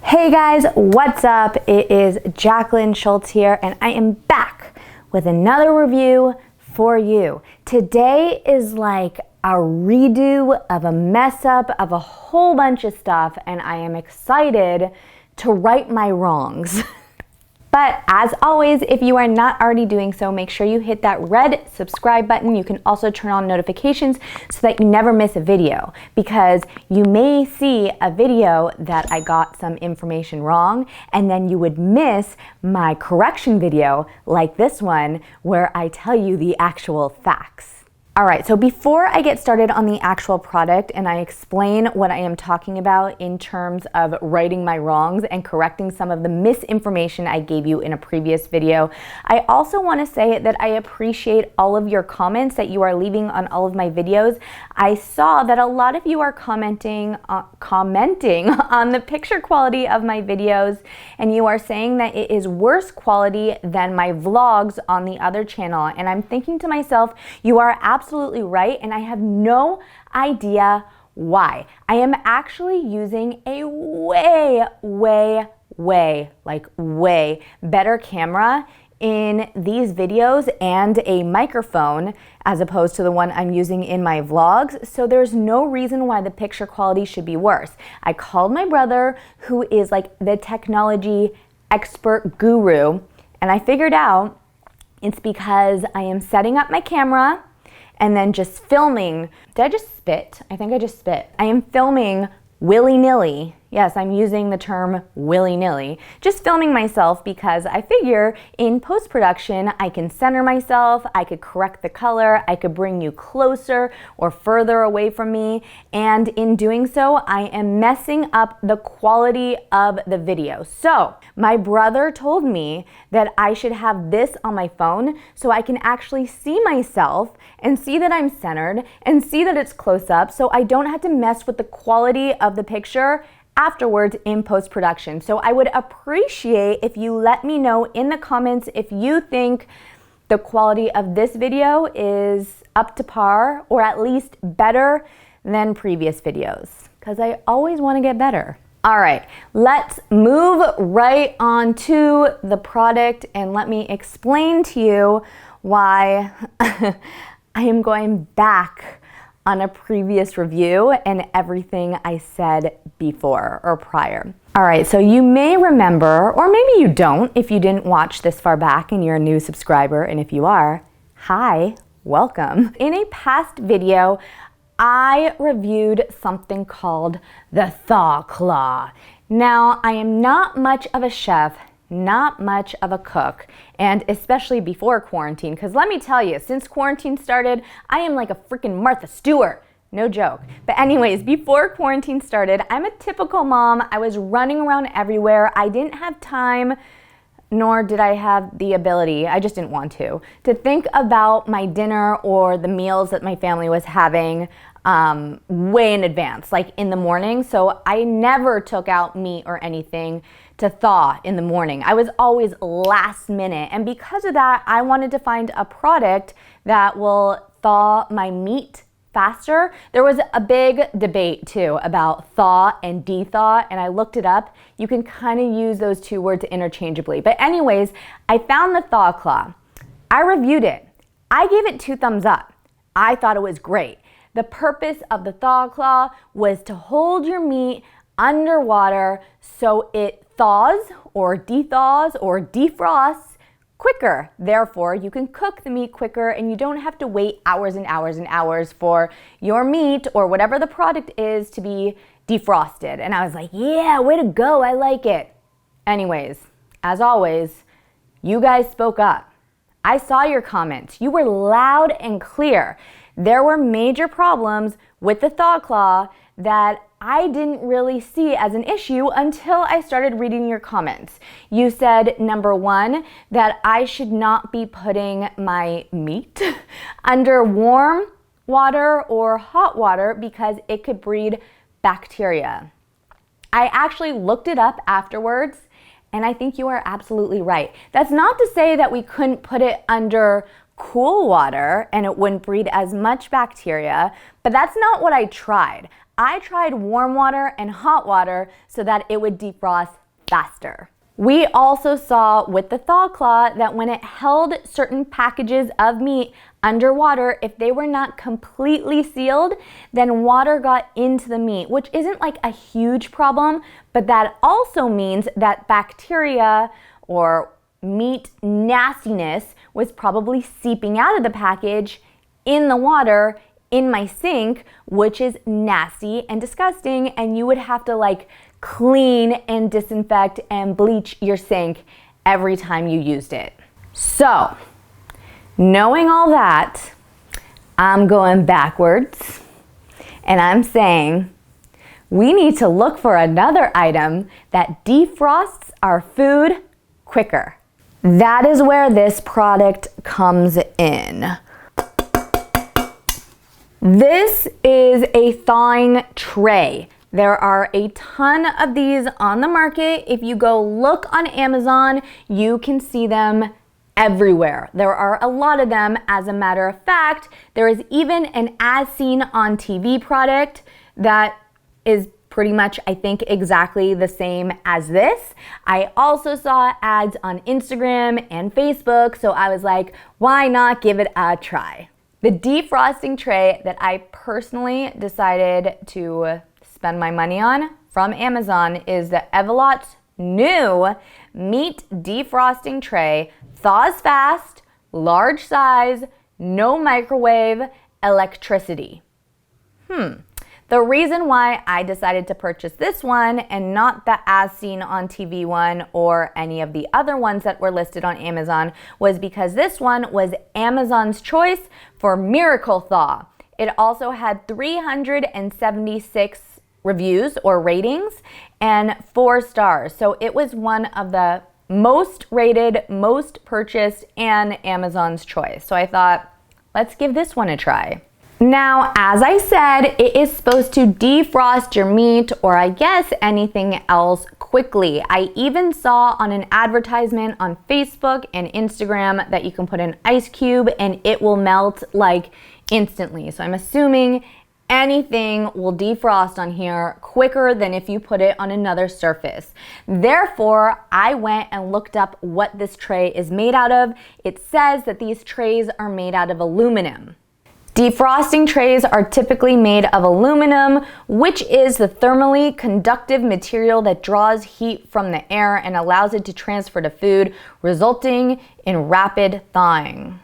Hey guys, what's up? It is Jackelyn Shultz here, and I am back with another review for you. Today is like a redo of a mess up of a whole bunch of stuff, and I am excited to right my wrongs. But as always, if you are not already doing so, make sure you hit that red subscribe button. You can also turn on notifications so that you never miss a video, because you may see a video that I got some information wrong, and then you would miss my correction video like this one where I tell you the actual facts. All right, so before I get started on the actual product and I explain what I am talking about in terms of righting my wrongs and correcting some of the misinformation I gave you in a previous video, I also want to say that I appreciate all of your comments that you are leaving on all of my videos. I saw that a lot of you are commenting on the picture quality of my videos, and you are saying that it is worse quality than my vlogs on the other channel. And I'm thinking to myself, you are absolutely right, and I have no idea why. I am actually using a way better camera in these videos and a microphone as opposed to the one I'm using in my vlogs, so there's no reason why the picture quality should be worse. I called my brother, who is like the technology expert guru, and I figured out it's because I am setting up my camera and then just filming. Did I just spit? I think I just spit. I am filming willy-nilly. Yes, I'm using the term willy-nilly. Just filming myself because I figure in post-production I can center myself, I could correct the color, I could bring you closer or further away from me, and in doing so I am messing up the quality of the video. So my brother told me that I should have this on my phone so I can actually see myself and see that I'm centered and see that it's close up, so I don't have to mess with the quality of the picture afterwards in post-production. So I would appreciate if you let me know in the comments if you think the quality of this video is up to par or at least better than previous videos, because I always want to get better. All right, let's move right on to the product and let me explain to you why I am going back on a previous review and everything I said before or prior. All right, so you may remember, or maybe you don't if you didn't watch this far back and you're a new subscriber, and if you are, hi, welcome. In a past video, I reviewed something called the Thaw Claw. Now, I am not much of a chef, not much of a cook, and especially before quarantine, because let me tell you, since quarantine started, I am like a freaking Martha Stewart. No joke. But anyways, before quarantine started, I'm a typical mom. I was running around everywhere. I didn't have time, nor did I have the ability, I just didn't want to think about my dinner or the meals that my family was having way in advance, like in the morning. So I never took out meat or anything to thaw in the morning. I was always last minute. And because of that, I wanted to find a product that will thaw my meat faster. There was a big debate too about thaw and de-thaw, and I looked it up. You can kind of use those two words interchangeably. But anyways, I found the Thaw Claw. I reviewed it. I gave it 2 thumbs up. I thought it was great. The purpose of the Thaw Claw was to hold your meat underwater so it thaws or de-thaws or defrosts quicker. Therefore, you can cook the meat quicker and you don't have to wait hours and hours and hours for your meat or whatever the product is to be defrosted. And I was like, yeah, way to go, I like it. Anyways, as always, you guys spoke up. I saw your comments. You were loud and clear. There were major problems with the Thaw Claw that I didn't really see as an issue until I started reading your comments. You said, number 1, that I should not be putting my meat under warm water or hot water because it could breed bacteria. I actually looked it up afterwards, and I think you are absolutely right. That's not to say that we couldn't put it under cool water and it wouldn't breed as much bacteria, but that's not what I tried. I tried warm water and hot water so that it would defrost faster. We also saw with the Thaw Claw that when it held certain packages of meat underwater, if they were not completely sealed, then water got into the meat, which isn't like a huge problem, but that also means that bacteria or meat nastiness was probably seeping out of the package in the water in my sink, which is nasty and disgusting, and you would have to like clean and disinfect and bleach your sink every time you used it. So, knowing all that, I'm going backwards and I'm saying we need to look for another item that defrosts our food quicker. That is where this product comes in. This is a thawing tray. There are a ton of these on the market. If you go look on Amazon, you can see them everywhere. There are a lot of them. As a matter of fact, there is even an as seen on TV product that is pretty much, I think, exactly the same as this. I also saw ads on Instagram and Facebook, so I was like, why not give it a try? The defrosting tray that I personally decided to spend my money on from Amazon is the Evolet's new meat defrosting tray. Thaws fast, large size, no microwave, electricity. The reason why I decided to purchase this one and not the as seen on TV one or any of the other ones that were listed on Amazon was because this one was Amazon's choice for Miracle Thaw. It also had 376 reviews or ratings and 4 stars. So it was one of the most rated, most purchased, and Amazon's choice. So I thought, let's give this one a try. Now, as I said, it is supposed to defrost your meat or I guess anything else quickly. I even saw on an advertisement on Facebook and Instagram that you can put an ice cube and it will melt like instantly. So I'm assuming anything will defrost on here quicker than if you put it on another surface. Therefore, I went and looked up what this tray is made out of. It says that these trays are made out of aluminum. Defrosting trays are typically made of aluminum, which is the thermally conductive material that draws heat from the air and allows it to transfer to food, resulting in rapid thawing.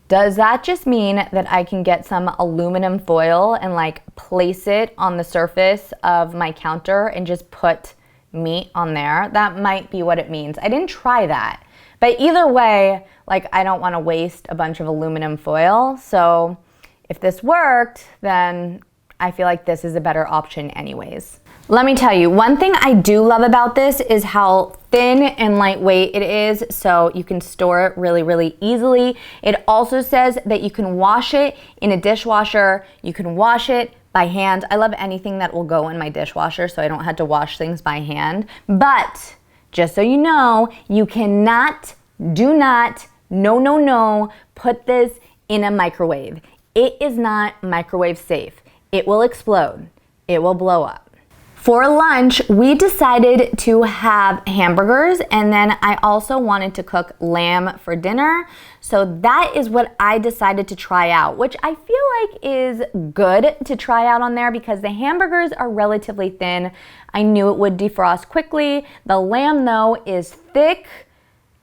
Does that just mean that I can get some aluminum foil and like place it on the surface of my counter and just put meat on there? That might be what it means. I didn't try that. But either way, like I don't want to waste a bunch of aluminum foil. So if this worked, then I feel like this is a better option anyways. Let me tell you, one thing I do love about this is how thin and lightweight it is, so you can store it really, really easily. It also says that you can wash it in a dishwasher. You can wash it by hand. I love anything that will go in my dishwasher, so I don't have to wash things by hand. But just so you know, you cannot, do not, no, put this in a microwave. It is not microwave safe. It will explode. It will blow up. For lunch, we decided to have hamburgers, and then I also wanted to cook lamb for dinner. So that is what I decided to try out, which I feel like is good to try out on there because the hamburgers are relatively thin. I knew it would defrost quickly. The lamb, though, is thick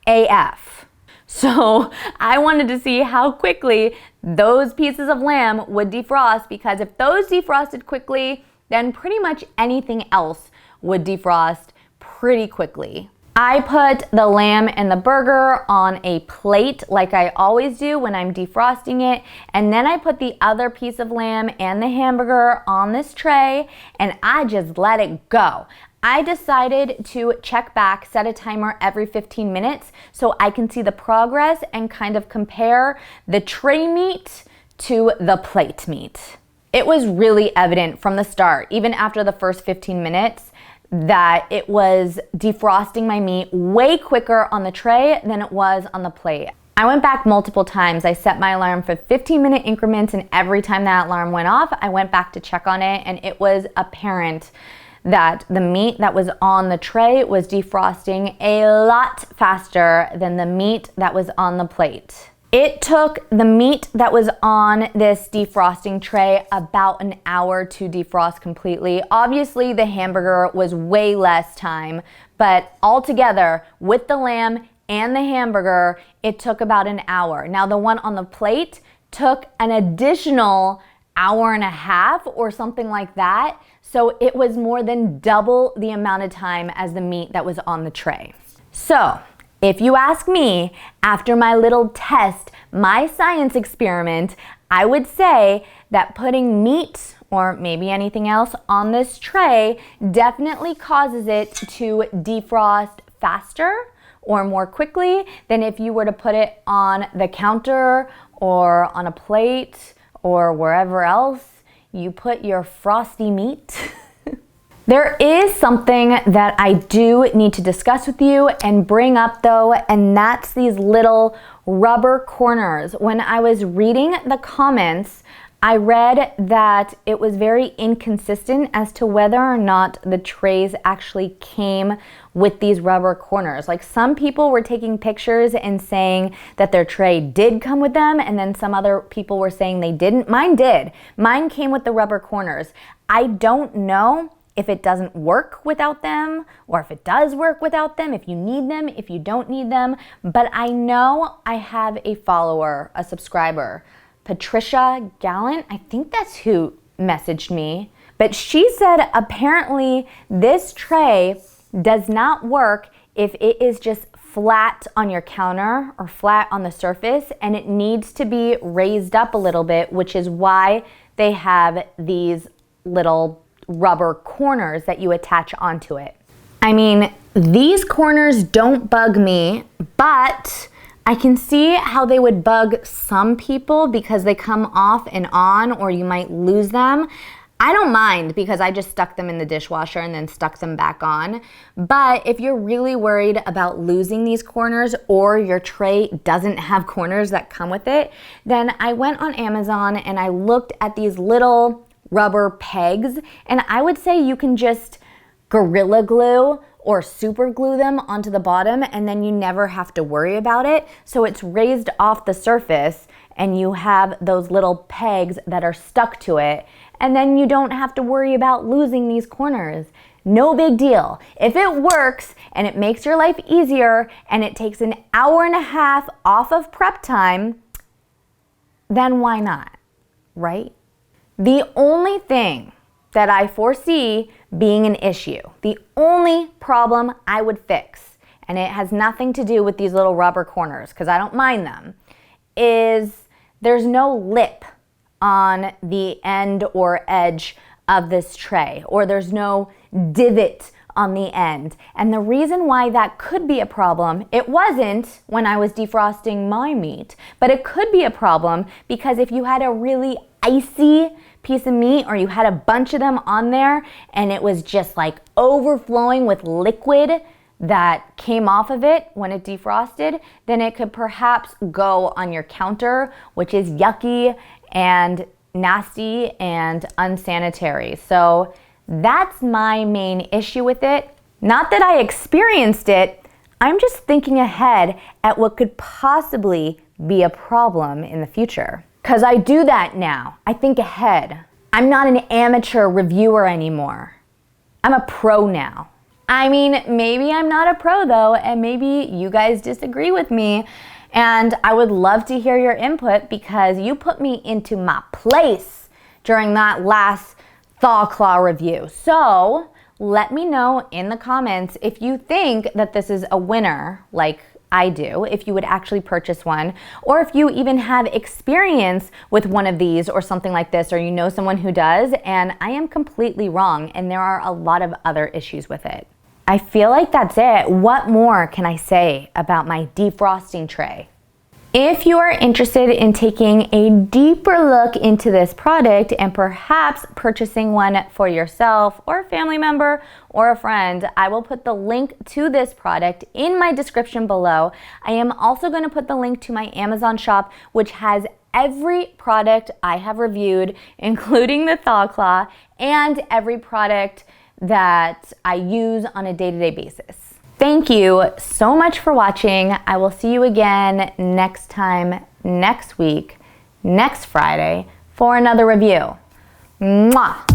AF. So I wanted to see how quickly those pieces of lamb would defrost, because if those defrosted quickly, then pretty much anything else would defrost pretty quickly. I put the lamb and the burger on a plate like I always do when I'm defrosting it, and then I put the other piece of lamb and the hamburger on this tray and I just let it go. I decided to check back, set a timer every 15 minutes so I can see the progress and kind of compare the tray meat to the plate meat. It was really evident from the start, even after the first 15 minutes, that it was defrosting my meat way quicker on the tray than it was on the plate. I went back multiple times. I set my alarm for 15-minute increments, and every time that alarm went off, I went back to check on it, and it was apparent that the meat that was on the tray was defrosting a lot faster than the meat that was on the plate. It took the meat that was on this defrosting tray about an hour to defrost completely. Obviously, the hamburger was way less time, but altogether, with the lamb and the hamburger, it took about an hour. Now, the one on the plate took an additional hour and a half or something like that. So it was more than double the amount of time as the meat that was on the tray. So if you ask me, after my little test, my science experiment, I would say that putting meat or maybe anything else on this tray definitely causes it to defrost faster or more quickly than if you were to put it on the counter or on a plate or wherever else you put your frosty meat. There is something that I do need to discuss with you and bring up though, and that's these little rubber corners. When I was reading the comments, I read that it was very inconsistent as to whether or not the trays actually came with these rubber corners. Like, some people were taking pictures and saying that their tray did come with them, and then some other people were saying they didn't. Mine did. Mine came with the rubber corners. I don't know if it doesn't work without them, or if it does work without them, if you need them, if you don't need them, but I know I have a follower, a subscriber, Patricia Gallant, I think that's who messaged me, but she said apparently this tray does not work if it is just flat on your counter or flat on the surface, and it needs to be raised up a little bit, which is why they have these little rubber corners that you attach onto it. I mean, these corners don't bug me, but I can see how they would bug some people because they come off and on, or you might lose them. I don't mind because I just stuck them in the dishwasher and then stuck them back on. But if you're really worried about losing these corners, or your tray doesn't have corners that come with it, then I went on Amazon and I looked at these little rubber pegs, and I would say you can just Gorilla Glue or super glue them onto the bottom, and then you never have to worry about it. So it's raised off the surface and you have those little pegs that are stuck to it, and then you don't have to worry about losing these corners. No big deal. If it works and it makes your life easier and it takes an hour and a half off of prep time, then why not, right? The only thing that I foresee being an issue, the only problem I would fix, and it has nothing to do with these little rubber corners because I don't mind them, is there's no lip on the end or edge of this tray, or there's no divot on the end. And the reason why that could be a problem, it wasn't when I was defrosting my meat, but it could be a problem because if you had a really icy piece of meat, or you had a bunch of them on there and it was just like overflowing with liquid that came off of it when it defrosted, then it could perhaps go on your counter, which is yucky and nasty and unsanitary. So that's my issue issue with it. Not that I experienced it, I'm just thinking ahead at what could possibly be a problem in the future. Because I do that now. I think ahead. I'm not an amateur reviewer anymore. I'm a pro now. I mean, maybe I'm not a pro though, and maybe you guys disagree with me, and I would love to hear your input because you put me into my place during that last Thaw Claw review. So let me know in the comments if you think that this is a winner, like I do, if you would actually purchase one, or if you even have experience with one of these or something like this, or you know someone who does, and I am completely wrong, and there are a lot of other issues with it. I feel like that's it. What more can I say about my defrosting tray? If you are interested in taking a deeper look into this product and perhaps purchasing one for yourself or a family member or a friend, I will put the link to this product in my description below. I am also going to put the link to my Amazon shop, which has every product I have reviewed, including the Thaw Claw, and every product that I use on a day-to-day basis. Thank you so much for watching. I will see you again next time, next week, next Friday, for another review. Mwah!